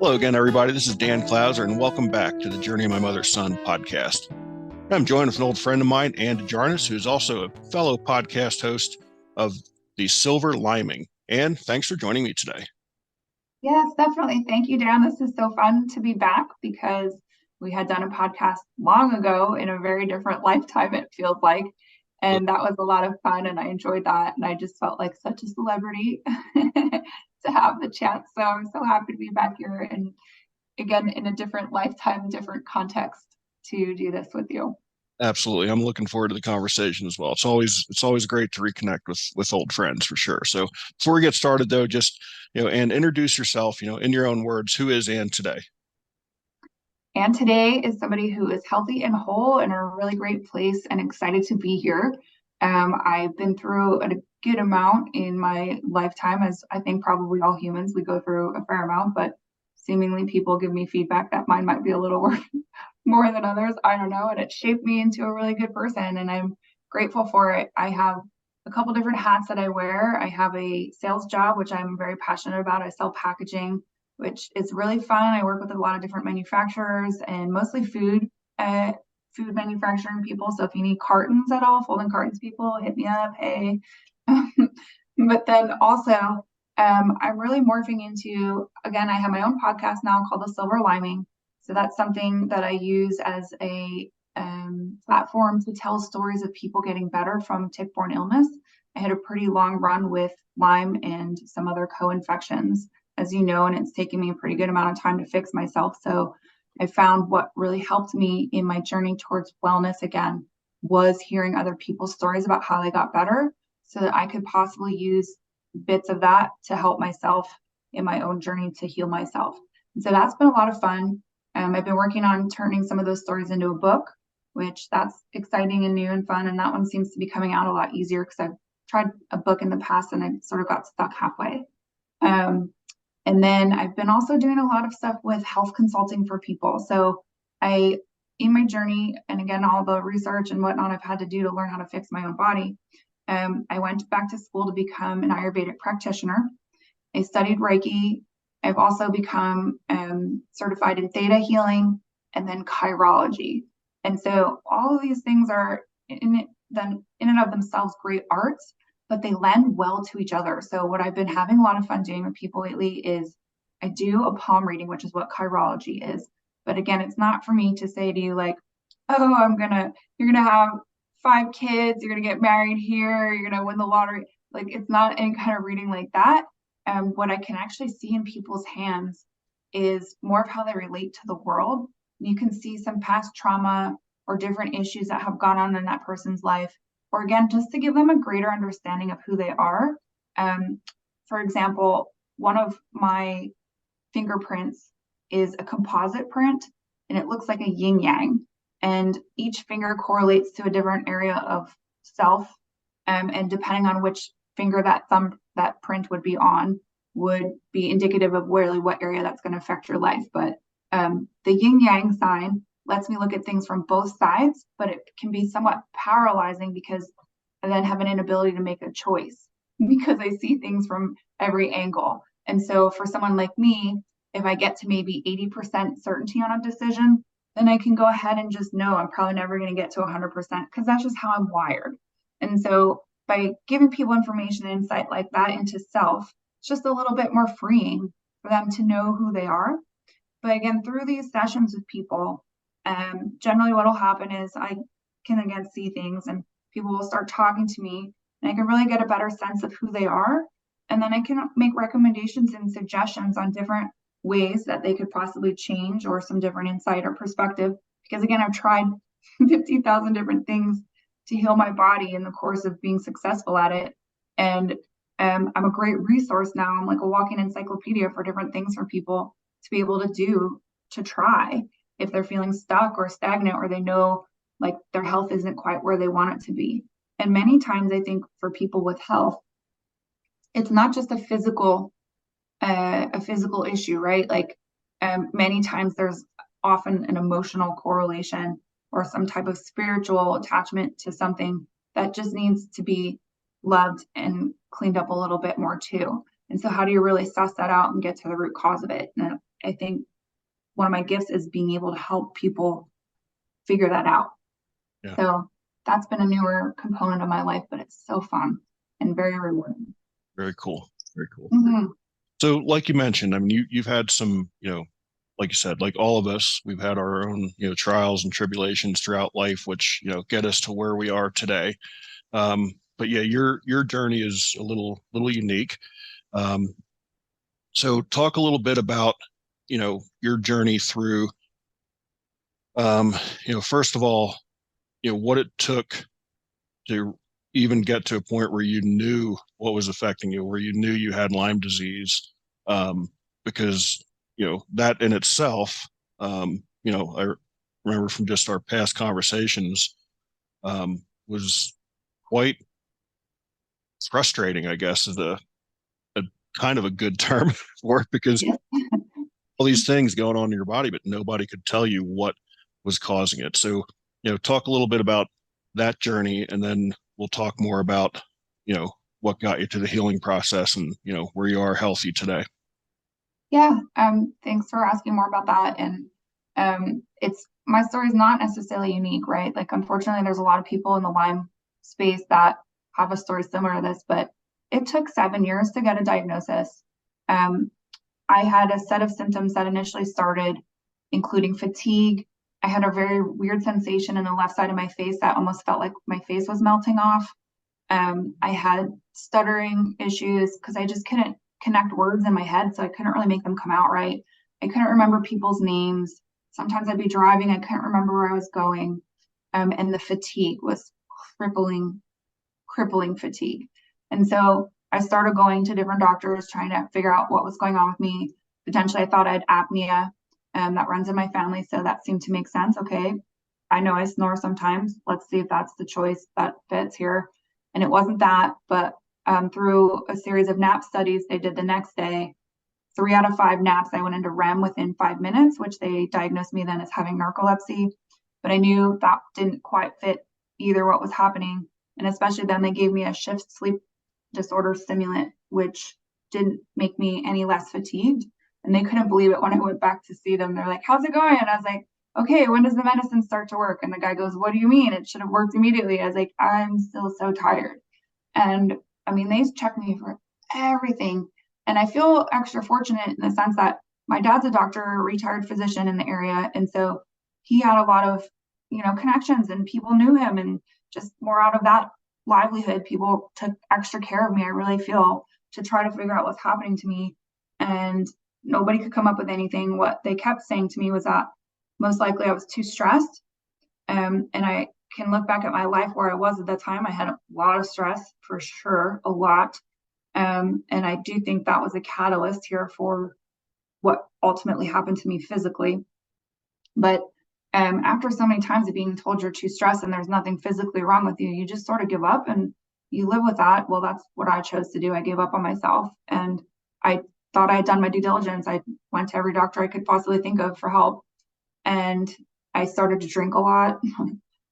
Hello again, everybody. This is Dan Clouser, and welcome back to the Journey of My Mother's Son podcast. I'm joined with an old friend of mine, Ann Desjardins, who's also a fellow podcast host of the Silver Lyming. Ann, thanks for joining me today. Yes, definitely. Thank you, Dan. This is so fun to be back because we had done a podcast long ago in a very different lifetime, it feels like. And that was a lot of fun, and I enjoyed that. And I just felt like such a celebrity to have the chance. So I'm so happy to be back here and again in a different lifetime, different context to do this with you. Absolutely. I'm looking forward to the conversation as well. It's always great to reconnect with old friends for sure. So before we get started though, just and introduce yourself, in your own words. Who is Ann today? And today is somebody who is healthy and whole in a really great place and excited to be here. I've been through a good amount in my lifetime, as I think probably all humans, we go through a fair amount, but seemingly people give me feedback that mine might be a little more than others. I don't know. And it shaped me into a really good person, and I'm grateful for it. I have a couple different hats that I wear. I have a sales job, which I'm very passionate about. I sell packaging, which is really fun. I work with a lot of different manufacturers and mostly food manufacturing people. So if you need cartons at all, folding cartons people, hit me up. Hey. But then also, I'm really morphing into, again, I have my own podcast now called The Silver Lyming. So that's something that I use as a platform to tell stories of people getting better from tick-borne illness. I had a pretty long run with Lyme and some other co-infections, as you know, and it's taken me a pretty good amount of time to fix myself. So I found what really helped me in my journey towards wellness again was hearing other people's stories about how they got better so that I could possibly use bits of that to help myself in my own journey to heal myself. And so that's been a lot of fun. I've been working on turning some of those stories into a book, which that's exciting and new and fun. And that one seems to be coming out a lot easier because I've tried a book in the past and I sort of got stuck halfway. And then I've been also doing a lot of stuff with health consulting for people. So in my journey, and again, all the research and whatnot I've had to do to learn how to fix my own body, I went back to school to become an Ayurvedic practitioner. I studied Reiki. I've also become certified in theta healing and then chirology. And so all of these things are in and of themselves great arts, but they lend well to each other. So what I've been having a lot of fun doing with people lately is I do a palm reading, which is what chirology is. But again, it's not for me to say to you like, oh, you're gonna have 5 kids, you're gonna get married here, you're gonna win the lottery. Like, it's not any kind of reading like that. What I can actually see in people's hands is more of how they relate to the world. You can see some past trauma or different issues that have gone on in that person's life, or again, just to give them a greater understanding of who they are. For example, one of my fingerprints is a composite print, and it looks like a yin yang. And each finger correlates to a different area of self. And depending on which finger that print would be on, would be indicative of really what area that's going to affect your life. But the yin yang sign lets me look at things from both sides, but it can be somewhat paralyzing because I then have an inability to make a choice because I see things from every angle. And so for someone like me, if I get to maybe 80% certainty on a decision, then I can go ahead and just know I'm probably never going to get to 100% because that's just how I'm wired. And so by giving people information and insight like that into self, it's just a little bit more freeing for them to know who they are. But again, through these sessions with people, generally what will happen is I can again see things and people will start talking to me and I can really get a better sense of who they are. And then I can make recommendations and suggestions on different ways that they could possibly change or some different insight or perspective. Because again, I've tried 50,000 different things to heal my body in the course of being successful at it. And I'm a great resource now. I'm like a walking encyclopedia for different things for people to be able to do, to try if they're feeling stuck or stagnant or they know like their health isn't quite where they want it to be. And many times I think for people with health, it's not just a physical issue, right? Like many times there's often an emotional correlation or some type of spiritual attachment to something that just needs to be loved and cleaned up a little bit more too. And so how do you really suss that out and get to the root cause of it? And I think one of my gifts is being able to help people figure that out. Yeah. So that's been a newer component of my life, but it's so fun and very rewarding. Very cool. Very cool. Mm-hmm. So, like you mentioned, I mean, you've had some, like you said, like all of us, we've had our own, trials and tribulations throughout life, which, get us to where we are today. But yeah, your journey is a little unique. Um, so talk a little bit about, your journey through, first of all, what it took to even get to a point where you knew what was affecting you, where you knew you had Lyme disease, because that in itself, I remember from just our past conversations, was quite frustrating. I guess is a kind of a good term for it, because Yes. all these things going on in your body, but nobody could tell you what was causing it. So, talk a little bit about that journey, and then we'll talk more about, what got you to the healing process and, where you are healthy today. Yeah. Thanks for asking more about that. And it's my story is not necessarily unique, right? Like, unfortunately, there's a lot of people in the Lyme space that have a story similar to this, but it took 7 years to get a diagnosis. Um, I had a set of symptoms that initially started, including fatigue. I had a very weird sensation in the left side of my face that almost felt like my face was melting off. I had stuttering issues because I just couldn't connect words in my head, so I couldn't really make them come out right. I couldn't remember people's names. Sometimes I'd be driving, I couldn't remember where I was going. And the fatigue was crippling, crippling fatigue. And so I started going to different doctors, trying to figure out what was going on with me. Potentially, I thought I had apnea, that runs in my family, so that seemed to make sense. Okay, I know I snore sometimes. Let's see if that's the choice that fits here. And it wasn't that, but through a series of nap studies they did the next day, 3 out of 5 naps, I went into REM within 5 minutes, which they diagnosed me then as having narcolepsy. But I knew that didn't quite fit either what was happening. And especially then they gave me a shift sleep disorder stimulant, which didn't make me any less fatigued. And they couldn't believe it when I went back to see them. They're like, how's it going? And I was like, okay, when does the medicine start to work? And the guy goes, what do you mean? It should have worked immediately. I was like, I'm still so tired. And I mean, they checked me for everything. And I feel extra fortunate in the sense that my dad's a doctor, a retired physician in the area. And so he had a lot of, connections, and people knew him, and just more out of that livelihood, people took extra care of me, I really feel, to try to figure out what's happening to me. And nobody could come up with anything. What they kept saying to me was that most likely I was too stressed. And I can look back at my life where I was at that time. I had a lot of stress, for sure, a lot. And I do think that was a catalyst here for what ultimately happened to me physically. But after so many times of being told you're too stressed and there's nothing physically wrong with you, you just sort of give up and you live with that. Well, that's what I chose to do. I gave up on myself, and I thought I had done my due diligence. I went to every doctor I could possibly think of for help, and I started to drink a lot,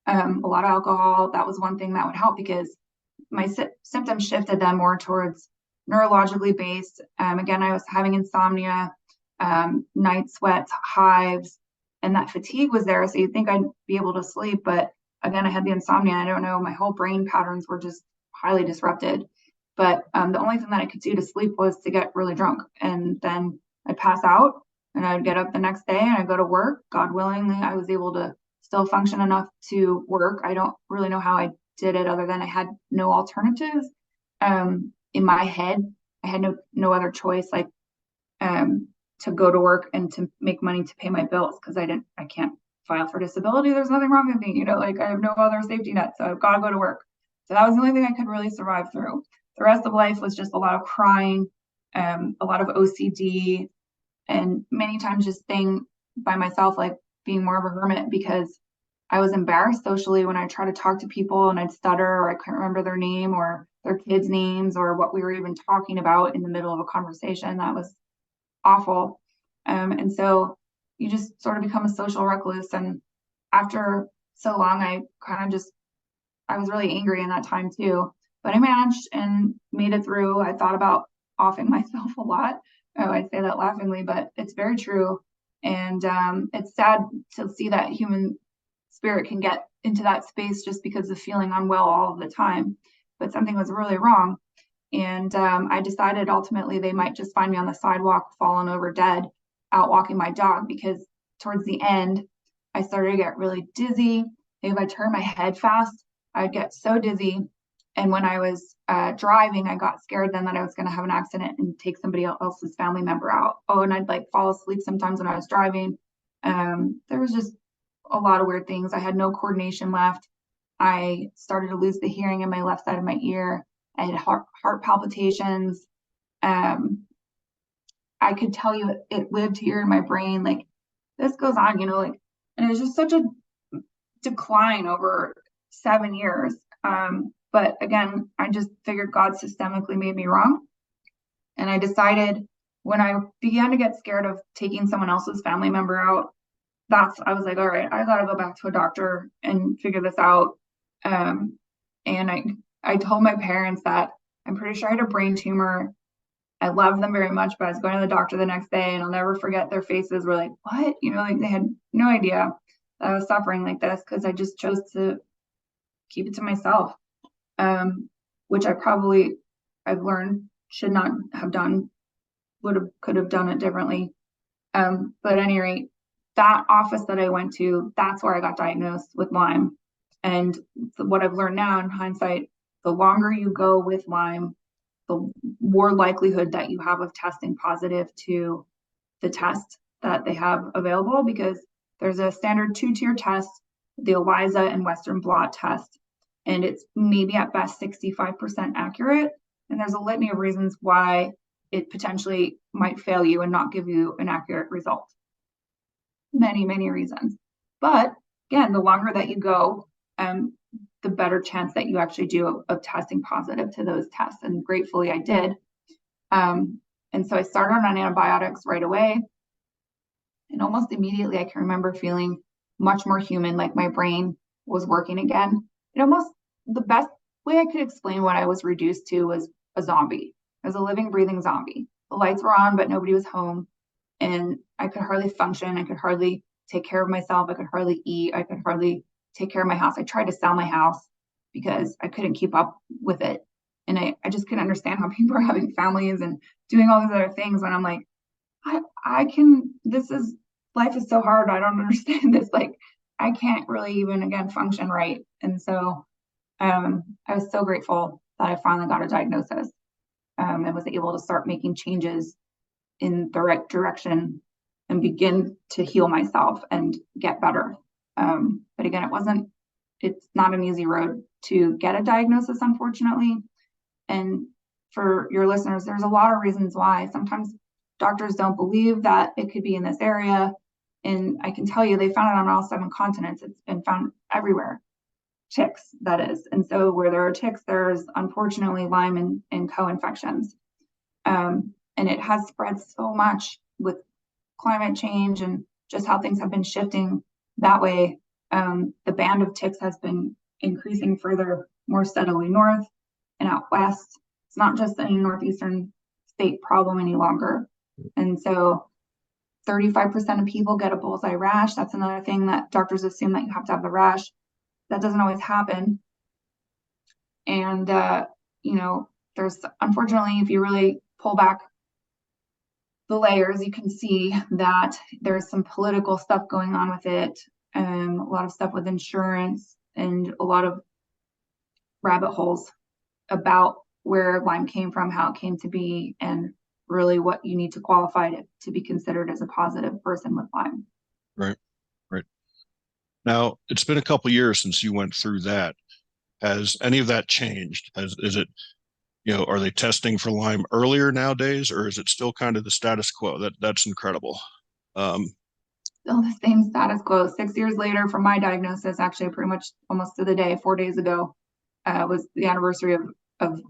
a lot of alcohol. That was one thing that would help because my symptoms shifted then more towards neurologically based. Again, I was having insomnia, night sweats, hives, and that fatigue was there. So you'd think I'd be able to sleep, but again, I had the insomnia. I don't know, my whole brain patterns were just highly disrupted. But the only thing that I could do to sleep was to get really drunk, and then I'd pass out, and I'd get up the next day and I'd go to work. God willingly, I was able to still function enough to work. I don't really know how I did it other than I had no alternatives. In my head, I had no other choice, like to go to work and to make money to pay my bills, because I can't file for disability. There's nothing wrong with me, like I have no other safety net, so I've got to go to work. So that was the only thing I could really survive through. The rest of life was just a lot of crying, a lot of OCD, and many times just staying by myself, like being more of a hermit, because I was embarrassed socially when I try to talk to people and I'd stutter, or I couldn't remember their name or their kids' names or what we were even talking about in the middle of a conversation. That was awful. And so you just sort of become a social recluse. And after so long, I was really angry in that time too, but I managed and made it through. I thought about offing myself a lot. Oh, I say that laughingly, but it's very true. And it's sad to see that human spirit can get into that space just because of feeling unwell all of the time. But something was really wrong. And I decided ultimately they might just find me on the sidewalk, fallen over dead, out walking my dog, because towards the end, I started to get really dizzy. If I turned my head fast, I'd get so dizzy. And when I was driving, I got scared then that I was going to have an accident and take somebody else's family member out. Oh, and I'd like fall asleep sometimes when I was driving. There was just a lot of weird things. I had no coordination left. I started to lose the hearing in my left side of my ear. I had heart palpitations. I could tell you it lived here in my brain. Like this goes on, like, and it was just such a decline over 7 years. But again, I just figured God systemically made me wrong. And I decided when I began to get scared of taking someone else's family member out, I was like, all right, I got to go back to a doctor and figure this out. And I told my parents that I'm pretty sure I had a brain tumor. I loved them very much, but I was going to the doctor the next day and I'll never forget their faces were like, what? Like they had no idea that I was suffering like this because I just chose to keep it to myself, which I've learned should not have done, could have done it differently. But at any rate, that office that I went to, that's where I got diagnosed with Lyme. And what I've learned now in hindsight, the longer you go with Lyme, the more likelihood that you have of testing positive to the test that they have available, because there's a standard 2-tier test, the ELISA and Western blot test, and it's maybe at best 65% accurate. And there's a litany of reasons why it potentially might fail you and not give you an accurate result. Many, many reasons. But again, the longer that you go, the better chance that you actually do of testing positive to those tests. And gratefully I did. And so I started on antibiotics right away. And almost immediately I can remember feeling much more human, like my brain was working again. The best way I could explain what I was reduced to was a zombie. I was a living, breathing zombie. The lights were on, but nobody was home. And I could hardly function. I could hardly take care of myself. I could hardly eat. I could hardly take care of my house. I tried to sell my house because I couldn't keep up with it. And I just couldn't understand how people are having families and doing all these other things when I'm like, life is so hard. I don't understand this. Like, I can't really even, again, function right. And so I was so grateful that I finally got a diagnosis and was able to start making changes in the right direction and begin to heal myself and get better. But again, it's not an easy road to get a diagnosis, unfortunately. And for your listeners, there's a lot of reasons why. Sometimes doctors don't believe that it could be in this area. And I can tell you, they found it on all 7 continents. It's been found everywhere. Ticks, that is. And so where there are ticks, there's unfortunately Lyme and co-infections. And it has spread so much with climate change and just how things have been shifting that way. The band of ticks has been increasing further, more steadily north and out west. It's not just a northeastern state problem any longer. And so 35% of people get a bullseye rash. That's another thing that doctors assume that you have to have the rash. That doesn't always happen. And, there's, unfortunately, if you really pull back the layers, you can see that there's some political stuff going on with it, a lot of stuff with insurance, and a lot of rabbit holes about where Lyme came from, how it came to be, and really what you need to qualify to be considered as a positive person with Lyme. Right. Now, it's been a couple of years since you went through that. Has any of that changed? Is it, are they testing for Lyme earlier nowadays, or is it still kind of the status quo? That's incredible. Still the same status quo. 6 years later from my diagnosis, actually pretty much almost to the day, 4 days ago, was the anniversary of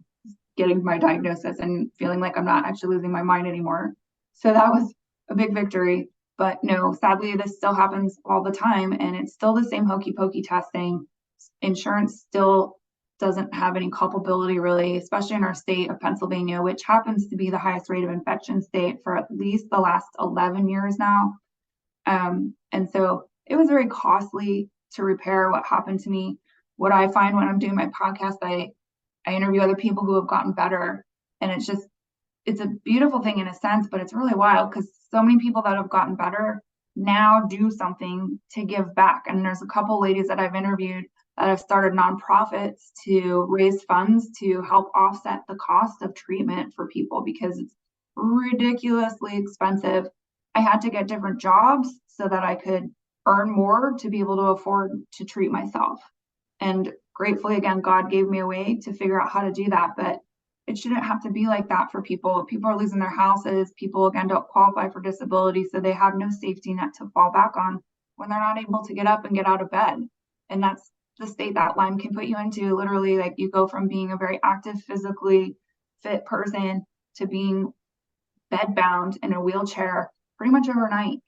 getting my diagnosis and feeling like I'm not actually losing my mind anymore. So that was a big victory. But no, sadly, this still happens all the time, and it's still the same hokey pokey testing. Insurance still doesn't have any culpability really, especially in our state of Pennsylvania, which happens to be the highest rate of infection state for at least the last 11 years now. And so it was very costly to repair what happened to me. What I find when I'm doing my podcast, I interview other people who have gotten better, and it's a beautiful thing in a sense, but it's really wild because so many people that have gotten better now do something to give back. And there's a couple ladies that I've interviewed that have started nonprofits to raise funds to help offset the cost of treatment for people because it's ridiculously expensive. I had to get different jobs so that I could earn more to be able to afford to treat myself. And gratefully, again, God gave me a way to figure out how to do that. But it shouldn't have to be like that for people. People are losing their houses. People, again, don't qualify for disability, so they have no safety net to fall back on when they're not able to get up and get out of bed. And that's the state that Lyme can put you into. Literally, like, you go from being a very active, physically fit person to being bedbound in a wheelchair pretty much overnight.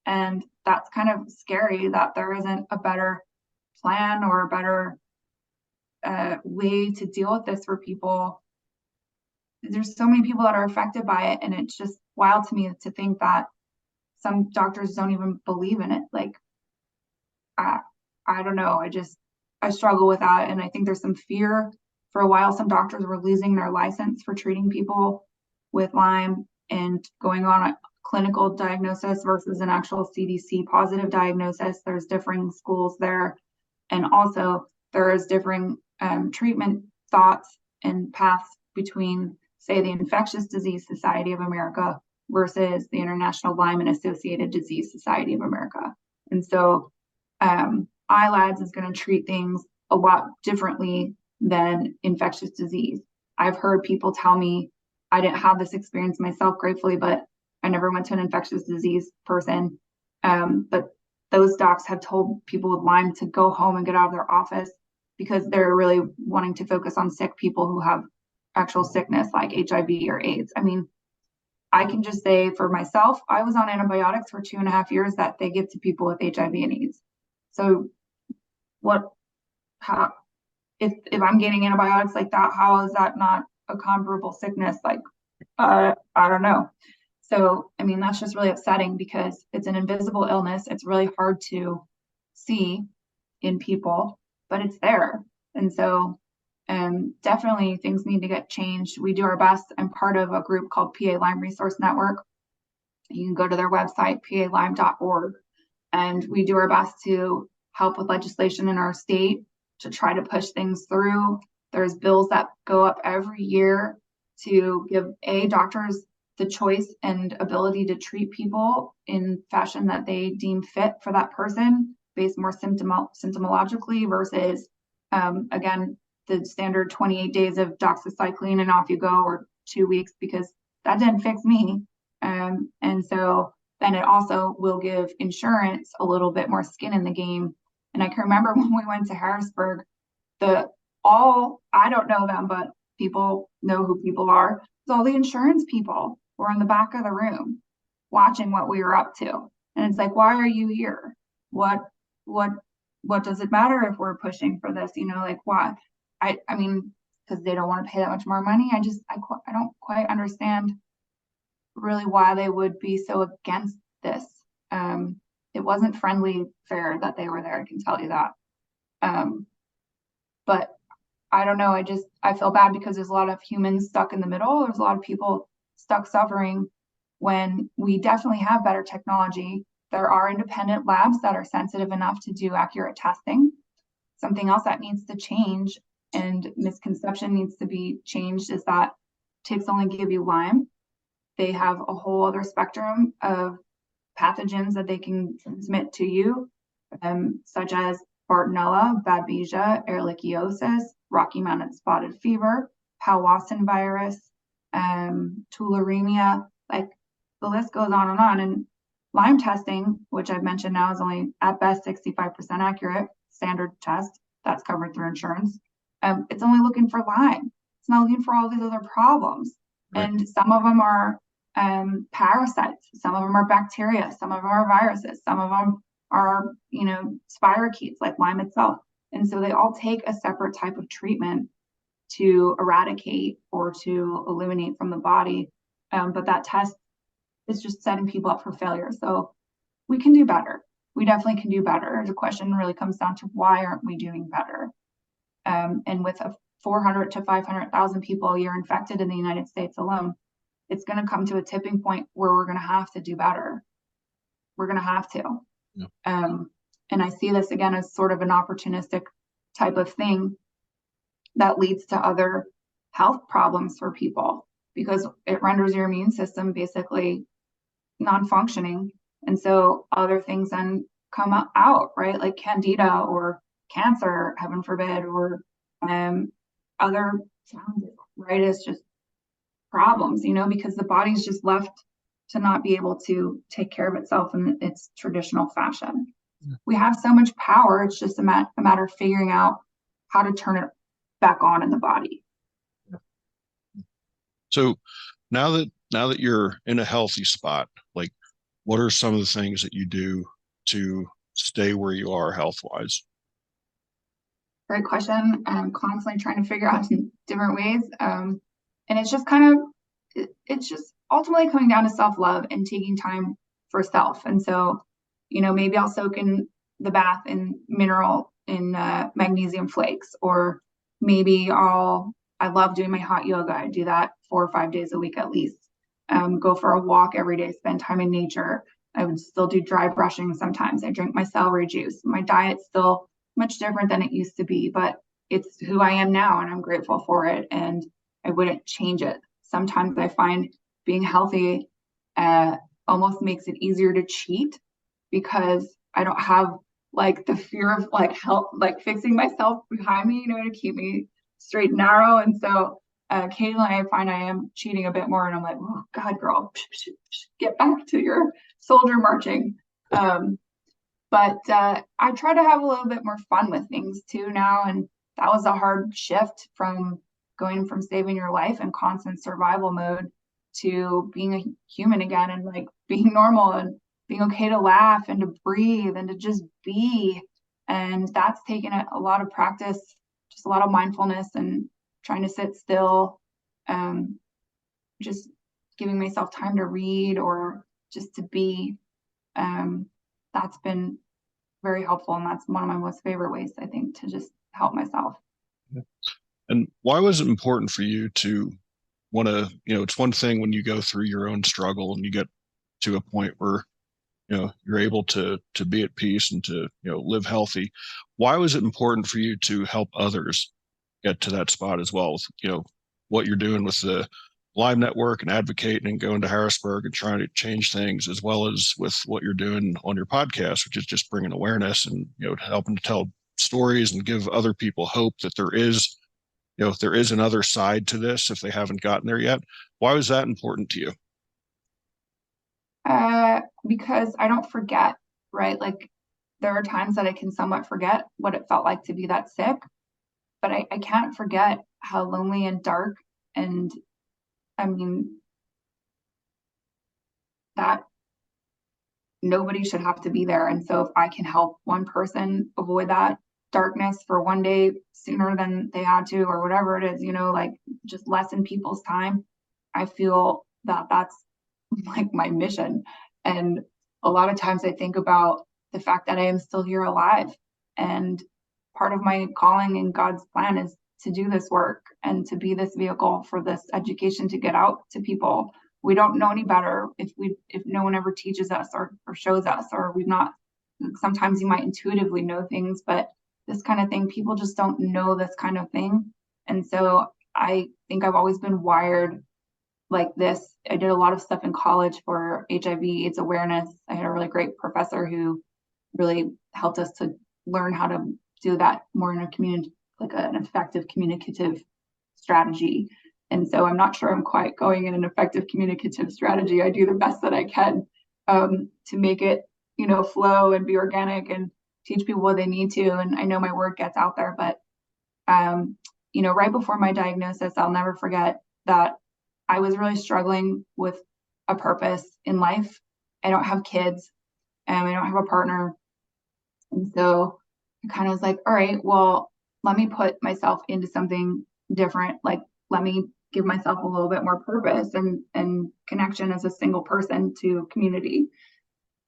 And that's kind of scary that there isn't a better plan or a better way to deal with this for people. There's so many people that are affected by it, and it's just wild to me to think that some doctors don't even believe in it. Like, I don't know. I struggle with that, and I think there's some fear. For a while, some doctors were losing their license for treating people with Lyme and going on a clinical diagnosis versus an actual CDC positive diagnosis. There's differing schools there, and also there's differing treatment thoughts and paths between, say, the Infectious Disease Society of America versus the International Lyme and Associated Disease Society of America. And so ILADS is going to treat things a lot differently than infectious disease. I've heard people tell me, I didn't have this experience myself, gratefully, but I never went to an infectious disease person. But those docs have told people with Lyme to go home and get out of their office because they're really wanting to focus on sick people who have actual sickness like HIV or AIDS. I mean, I can just say for myself, I was on antibiotics for 2.5 years that they give to people with HIV and AIDS. So if I'm getting antibiotics like that, how is that not a comparable sickness? Like, I don't know. So, I mean, that's just really upsetting because it's an invisible illness. It's really hard to see in people, but it's there. And so definitely things need to get changed. We do our best. I'm part of a group called PA Lyme Resource Network. You can go to their website, palyme.org, and we do our best to help with legislation in our state to try to push things through. There's bills that go up every year to give doctors the choice and ability to treat people in fashion that they deem fit for that person, based more symptomologically versus, again, the standard 28 days of doxycycline and off you go, or 2 weeks, because that didn't fix me. And so then it also will give insurance a little bit more skin in the game. And I can remember when we went to Harrisburg, I don't know them, but people know who people are. So all the insurance people were in the back of the room watching what we were up to. And it's like, why are you here? What does it matter if we're pushing for this? You know, like, why? I mean, because they don't want to pay that much more money. I don't quite understand really why they would be so against this. It wasn't friendly fair that they were there, I can tell you that. But I don't know, I feel bad because there's a lot of humans stuck in the middle. There's a lot of people stuck suffering when we definitely have better technology. There are independent labs that are sensitive enough to do accurate testing. Something else that needs to change and misconception needs to be changed is that ticks only give you Lyme. They have a whole other spectrum of pathogens that they can transmit to you, such as bartonella, babesia, ehrlichiosis, Rocky Mountain spotted fever, Powassan virus, tularemia, like the list goes on. And Lyme testing, which I've mentioned now, is only at best 65% accurate, standard test that's covered through insurance. It's only looking for Lyme. It's not looking for all these other problems. Right. And some of them are parasites, some of them are bacteria, some of them are viruses, some of them are, spirochetes, like Lyme itself. And so they all take a separate type of treatment to eradicate or to eliminate from the body. But that test is just setting people up for failure. So we can do better. We definitely can do better. The question really comes down to why aren't we doing better? And with a 400 to 500,000 people a year infected in the United States alone, it's going to come to a tipping point where we're going to have to do better. We're going to have to. Yeah. And I see this again as sort of an opportunistic type of thing that leads to other health problems for people because it renders your immune system basically non-functioning. And so other things then come out, right? Like candida or cancer, heaven forbid, or other challenges, right? It's just problems, because the body's just left to not be able to take care of itself in its traditional fashion. Yeah. We have so much power. It's just a matter of figuring out how to turn it back on in the body. Yeah. So now that you're in a healthy spot, like what are some of the things that you do to stay where you are health-wise? Great question. I'm constantly trying to figure out different ways. And it's just kind of, it's just ultimately coming down to self-love and taking time for self. And so, maybe I'll soak in the bath in magnesium flakes, or maybe I love doing my hot yoga. I do that 4 or 5 days a week at least. Go for a walk every day, spend time in nature. I would still do dry brushing sometimes. I drink my celery juice. My diet's still much different than it used to be, but it's who I am now and I'm grateful for it and I wouldn't change it. Sometimes I find being healthy almost makes it easier to cheat because I don't have like the fear of fixing myself behind me, to keep me straight and narrow. And so occasionally I find I am cheating a bit more and I'm like, oh God, girl, get back to your soldier marching. But I try to have a little bit more fun with things too now. And that was a hard shift from going from saving your life in constant survival mode to being a human again and like being normal and being okay to laugh and to breathe and to just be. And that's taken a lot of practice, just a lot of mindfulness and trying to sit still, just giving myself time to read or just to be. That's been very helpful. And that's one of my most favorite ways, I think, to just help myself. And why was it important for you to want to, it's one thing when you go through your own struggle and you get to a point where, you're able to be at peace and to, live healthy. Why was it important for you to help others get to that spot as well? With, what you're doing with the Lyme network and advocating and going to Harrisburg and trying to change things, as well as with what you're doing on your podcast, which is just bringing awareness and, helping to tell stories and give other people hope that there is, there is another side to this if they haven't gotten there yet. Why was that important to you? Because I don't forget, right? Like there are times that I can somewhat forget what it felt like to be that sick, but I can't forget how lonely and dark and I mean, that nobody should have to be there. And so if I can help one person avoid that darkness for one day sooner than they had to, or whatever it is, like just lessen people's time, I feel that that's like my mission. And a lot of times I think about the fact that I am still here alive. And part of my calling in God's plan is to do this work and to be this vehicle for this education to get out to people. We don't know any better if no one ever teaches us or shows us, or we've not. Sometimes you might intuitively know things, but this kind of thing, people just don't know this kind of thing. And so I think I've always been wired like this. I did a lot of stuff in college for HIV/AIDS awareness. I had a really great professor who really helped us to learn how to do that more in a community, like an effective communicative strategy. And so I'm not sure I'm quite going in an effective communicative strategy. I do the best that I can to make it, flow and be organic and teach people what they need to. And I know my word gets out there, but, right before my diagnosis, I'll never forget that I was really struggling with a purpose in life. I don't have kids and I don't have a partner. And so I kind of was like, all right, well, let me put myself into something different. Like, let me give myself a little bit more purpose and connection as a single person to community.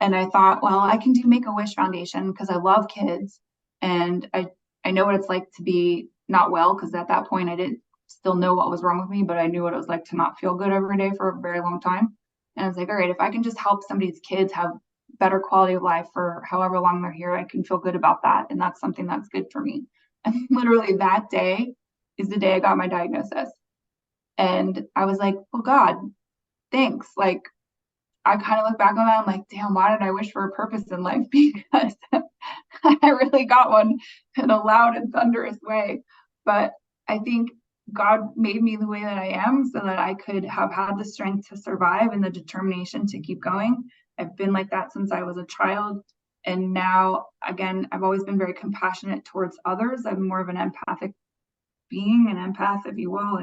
And I thought, well, I can do Make-A-Wish Foundation because I love kids. And I know what it's like to be not well, because at that point I didn't still know what was wrong with me, but I knew what it was like to not feel good every day for a very long time. And I was like, all right, if I can just help somebody's kids have better quality of life for however long they're here, I can feel good about that. And that's something that's good for me. And literally that day is the day I got my diagnosis. And I was like, well, God, thanks. Like, I kind of look back on that, I'm like, damn, why did I wish for a purpose in life? Because I really got one in a loud and thunderous way. But I think God made me the way that I am so that I could have had the strength to survive and the determination to keep going. I've been like that since I was a child. And now, again, I've always been very compassionate towards others. I'm more of an empathic being, an empath, if you will.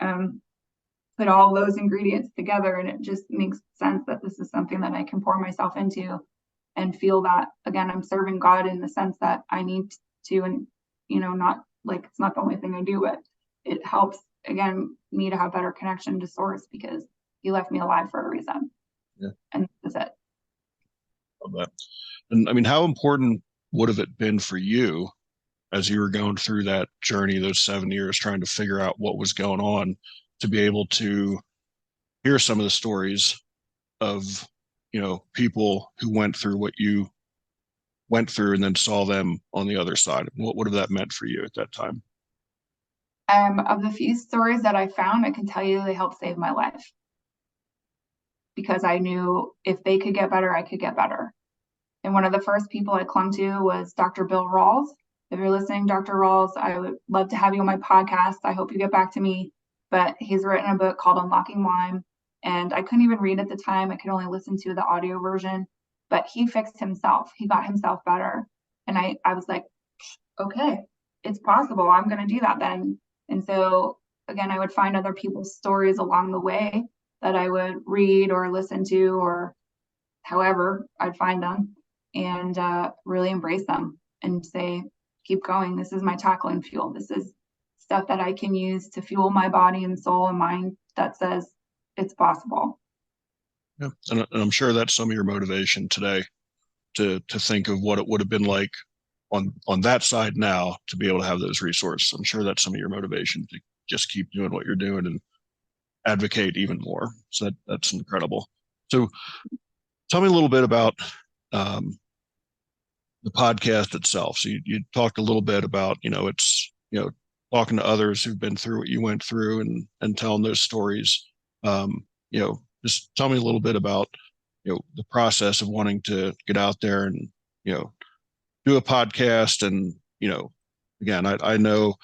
And put all those ingredients together, and it just makes sense that this is something that I can pour myself into and feel that, again, I'm serving God in the sense that I need to, and not like it's not the only thing I do, but it helps, again, me to have better connection to source because he left me alive for a reason. Yeah. And that's it. Love that. And I mean, how important would have it been for you as you were going through that journey, those 7 years, trying to figure out what was going on, to be able to hear some of the stories of, people who went through what you went through and then saw them on the other side? What would have that meant for you at that time? Of the few stories that I found, I can tell you they helped save my life because I knew if they could get better, I could get better. And one of the first people I clung to was Dr. Bill Rawls. If you're listening, Dr. Rawls, I would love to have you on my podcast. I hope you get back to me. But he's written a book called Unlocking Lyme. And I couldn't even read at the time. I could only listen to the audio version. But he fixed himself. He got himself better. And I was like, okay, it's possible. I'm going to do that then. And so, again, I would find other people's stories along the way that I would read or listen to, or however I'd find them, and really embrace them and say, keep going. This is my tackling fuel. This is stuff that I can use to fuel my body and soul and mind that says it's possible. Yeah. And I'm sure that's some of your motivation today, to think of what it would have been like on that side now to be able to have those resources. I'm sure that's some of your motivation to just keep doing what you're doing and advocate even more. So that's incredible. So tell me a little bit about um, the podcast itself. So you talked a little bit about, it's, talking to others who've been through what you went through and telling those stories. Just tell me a little bit about, the process of wanting to get out there and, do a podcast. And, again, I know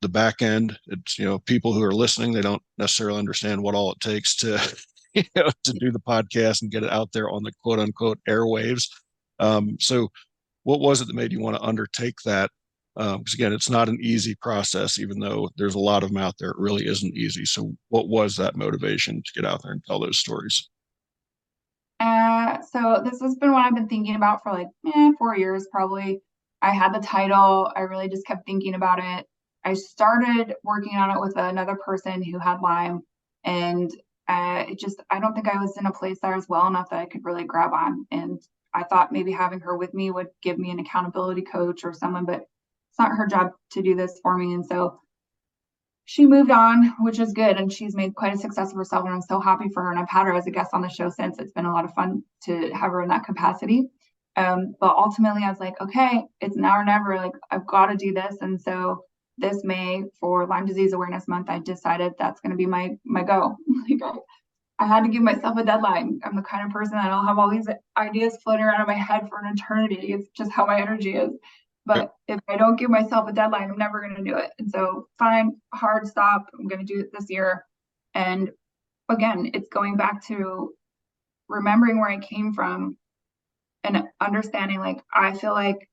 the back end, it's, people who are listening, they don't necessarily understand what all it takes to, to do the podcast and get it out there on the quote unquote airwaves. So what was it that made you want to undertake that? Because again, it's not an easy process, even though there's a lot of them out there. It really isn't easy. So what was that motivation to get out there and tell those stories? So this has been what I've been thinking about for like 4 years, probably. I had the title. I really just kept thinking about it. I started working on it with another person who had Lyme, and I don't think I was in a place there as well enough that I could really grab on. And I thought maybe having her with me would give me an accountability coach or someone, but it's not her job to do this for me. And so she moved on, which is good. And she's made quite a success of herself. And I'm so happy for her. And I've had her as a guest on the show since. It's been a lot of fun to have her in that capacity. But ultimately, I was like, okay, it's now or never. Like, I've got to do this. And so this May, for Lyme Disease Awareness Month, I decided that's going to be my go. Like, I had to give myself a deadline. I'm the kind of person that I'll have all these ideas floating around in my head for an eternity. It's just how my energy is. But if I don't give myself a deadline, I'm never going to do it. And so, fine, hard stop. I'm going to do it this year. And again, it's going back to remembering where I came from and understanding, like, I feel like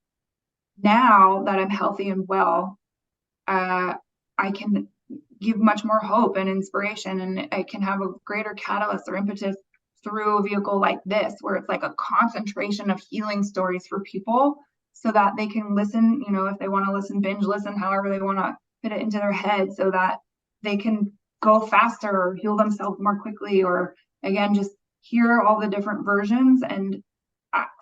now that I'm healthy and well, I can give much more hope and inspiration, and I can have a greater catalyst or impetus through a vehicle like this, where it's like a concentration of healing stories for people, so that they can listen, if they want to listen, binge listen, however they want to fit it into their head, so that they can go faster or heal themselves more quickly, or again, just hear all the different versions. And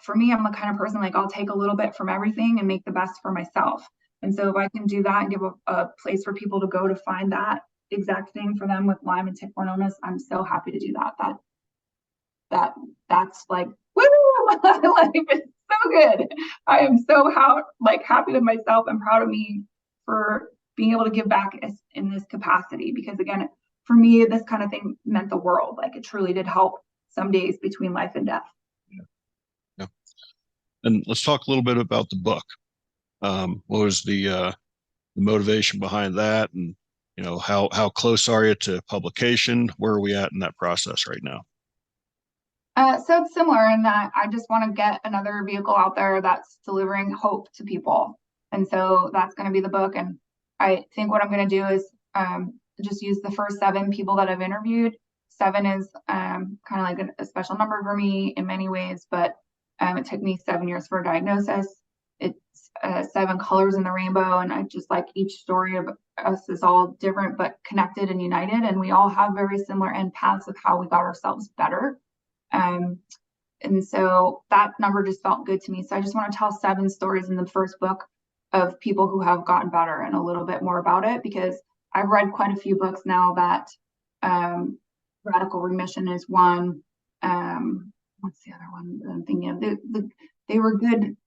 for me, I'm the kind of person, like, I'll take a little bit from everything and make the best for myself. And so if I can do that and give a place for people to go to find that exact thing for them with Lyme and tick-borne illness, I'm so happy to do that. That's like, woo, life is so good. I am so happy with myself and proud of me for being able to give back in this capacity, because again, for me, this kind of thing meant the world. Like, it truly did help some days between life and death. Yeah. And let's talk a little bit about the book. What was the motivation behind that, and how close are you to publication? Where are we at in that process right now? So it's similar in that I just want to get another vehicle out there that's delivering hope to people. And so that's going to be the book. And I think what I'm going to do is just use the first 7 people that I've interviewed. 7 is kind of like a special number for me in many ways, but it took me 7 years for a diagnosis. It's 7 colors in the rainbow. And I just like each story of us is all different, but connected and united. And we all have very similar end paths of how we got ourselves better. And so that number just felt good to me. So I just want to tell 7 stories in the first book of people who have gotten better and a little bit more about it, because I've read quite a few books now that radical remission is one. What's the other one I'm thinking of? They were good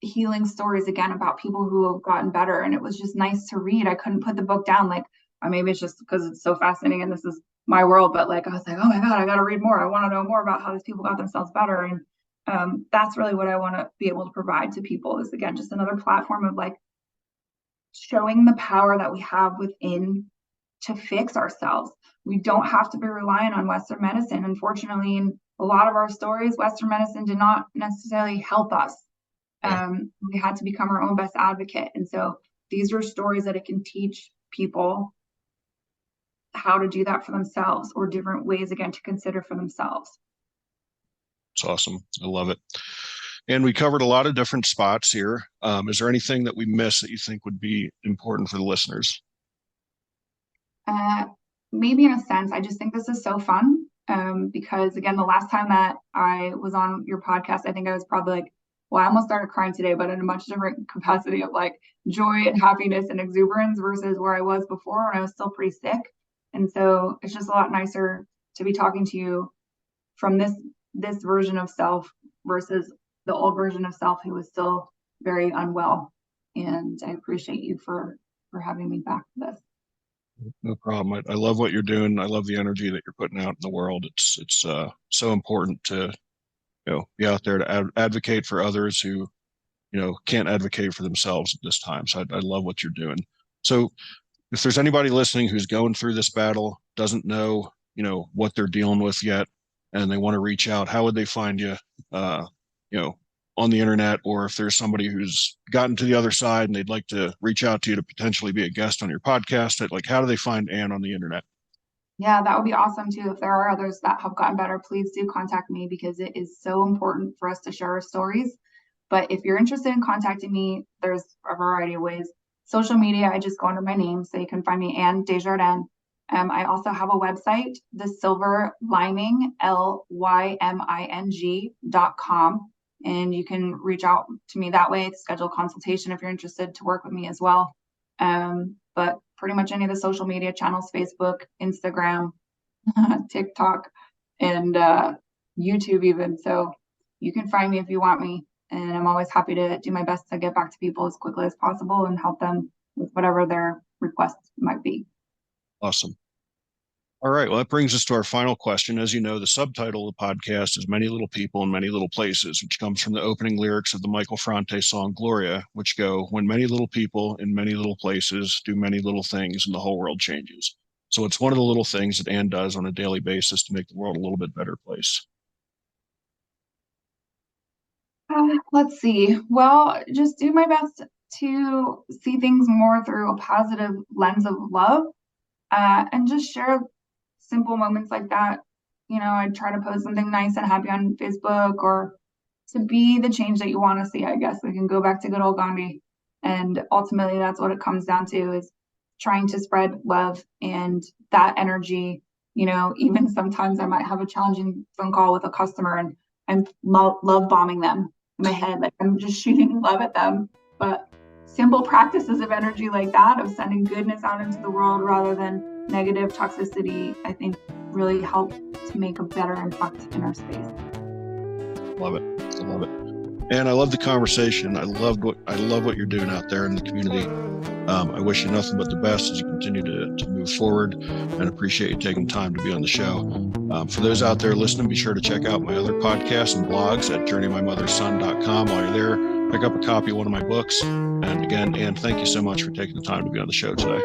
healing stories, again, about people who have gotten better. And it was just nice to read. I couldn't put the book down. Like, maybe it's just because it's so fascinating and this is my world, but like, I was like, oh my God, I got to read more. I want to know more about how these people got themselves better. And that's really what I want to be able to provide to people, is again, just another platform of like showing the power that we have within to fix ourselves. We don't have to be reliant on Western medicine. Unfortunately, in a lot of our stories, Western medicine did not necessarily help us. We had to become our own best advocate. And so these are stories that it can teach people how to do that for themselves, or different ways, again, to consider for themselves. It's awesome. I love it. And we covered a lot of different spots here. Is there anything that we missed that you think would be important for the listeners? Maybe in a sense, I just think this is so fun, because again, the last time that I was on your podcast, I think I was probably like, well, I almost started crying today, but in a much different capacity of like joy and happiness and exuberance versus where I was before when I was still pretty sick. And so it's just a lot nicer to be talking to you from this version of self versus the old version of self who was still very unwell. And I appreciate you for having me back for this. No problem. I love what you're doing. I love the energy that you're putting out in the world. It's so important to be out there to advocate for others who can't advocate for themselves at this time. So I love what you're doing. So if there's anybody listening who's going through this battle, doesn't know what they're dealing with yet, and they want to reach out, how would they find you on the internet? Or if there's somebody who's gotten to the other side and they'd like to reach out to you to potentially be a guest on your podcast, like, how do they find Ann on the internet? Yeah, that would be awesome too. If there are others that have gotten better, please do contact me, because it is so important for us to share our stories. But if you're interested in contacting me, there's a variety of ways. Social media, I just go under my name, so you can find me, Ann Desjardins. I also have a website, the Silver Lyming, LYMING.com. And you can reach out to me that way to schedule a consultation if you're interested to work with me as well. But pretty much any of the social media channels, Facebook, Instagram, TikTok, and YouTube even. So you can find me if you want me. And I'm always happy to do my best to get back to people as quickly as possible and help them with whatever their requests might be. Awesome. All right. Well, that brings us to our final question. As you know, the subtitle of the podcast is Many Little People in Many Little Places, which comes from the opening lyrics of the Michael Franti song Gloria, which go, when many little people in many little places do many little things and the whole world changes. So it's one of the little things that Ann does on a daily basis to make the world a little bit better place. Let's see. Well, just do my best to see things more through a positive lens of love, and just share simple moments like that. I try to post something nice and happy on Facebook, or to be the change that you want to see. I guess we can go back to good old Gandhi, and ultimately that's what it comes down to, is trying to spread love and that energy. Even sometimes I might have a challenging phone call with a customer and I'm love bombing them in my head, like I'm just shooting love at them. But simple practices of energy like that, of sending goodness out into the world rather than negative toxicity, I think really help to make a better impact in our space. Love it. I love it. And I love the conversation. I love what you're doing out there in the community. I wish you nothing but the best as you continue to move forward, and appreciate you taking time to be on the show. For those out there listening, be sure to check out my other podcasts and blogs at journeymymotherson.com. While you're there, pick up a copy of one of my books. And again, Ann, thank you so much for taking the time to be on the show today.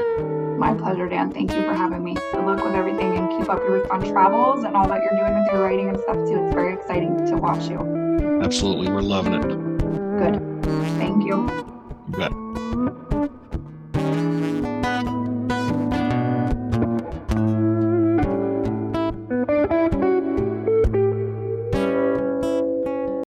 My pleasure, Dan. Thank you for having me. Good luck with everything, and keep up your fun travels and all that you're doing with your writing and stuff too. It's very exciting to watch you. Absolutely. We're loving it. Good. Thank you. You bet.